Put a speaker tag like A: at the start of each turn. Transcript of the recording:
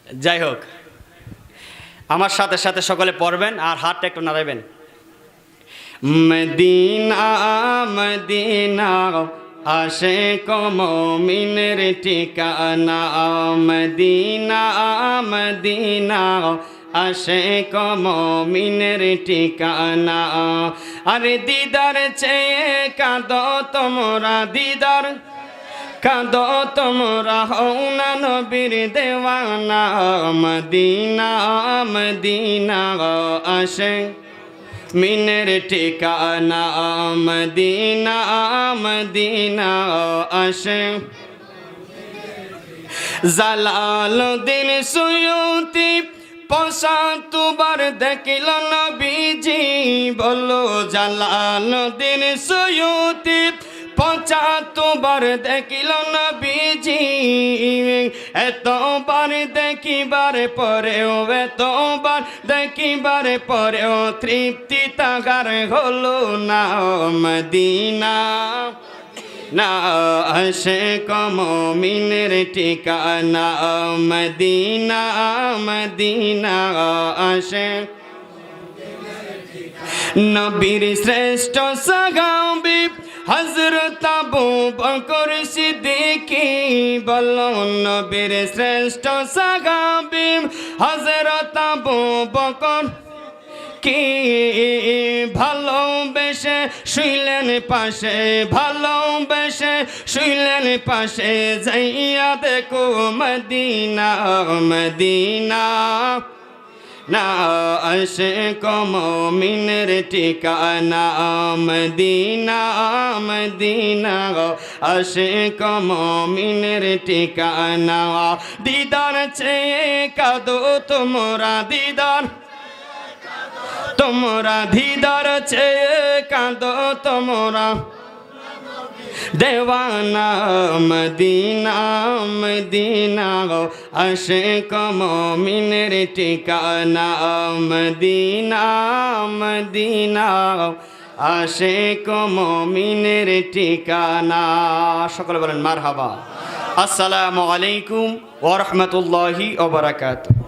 A: যাই হোক, আমার সাথে সাথে সকলে পড়বেন আর হাতটা একটু নাড়াবেন। মদিনা মদিনা আশিক মুমিনের ঠিকানা, মদিনা মদিনা আশিক মুমিনের ঠিকানা। আরে দিদার চেয়ে কাঁদো তোমরা, দিদার কাঁদো তোমরা, হও না নবীর দেওয়ানা। মদিনা মদিনা আশিক মিনের ঠিকানা, মদিনা মদিনা আশিক। জালালউদ্দিন সুয়ুতি 75 দেখিল নবীজি, বলো জালালউদ্দিন সুয়ুতি 75 দেখিল নবীজি। এতবার দেখিবার পরেও, এতবার দেখিবার পরেও তৃপ্তি তাগার হলো না। মদিনা না আশিক মুমিনের ঠিকানা, মদিনা মদিনা আশিক। নবীর শ্রেষ্ঠ সাহাবী হযরত আবু বকর সিদ্দিকী, বলো নবীর শ্রেষ্ঠ সাহাবী হযরত আবু বকর কি ভালোবেসে শুইলেন পাশে, ভালোবেসে শুইলেন পাশে। যাইয়া দেখো মদিনা মদিনা না আশিক মুমিনের ঠিকানা, মদিনা মদিনা আশিক মুমিনের ঠিকানা। দিদার চেয়ে কাঁদো তোমরা, দিদার তোমরা, দিদার চেয়ে কাঁদো তোমরা দেওয়ানা। মদিনা মদিনা আশিক মুমিনের ঠিকানা, মদিনা মদিনা আশিক মুমিনের ঠিকানা। সকলে বলেন মারহাবা। আসসালামু আলাইকুম ওয়া রাহমাতুল্লাহি ওয়া বারাকাতুহু।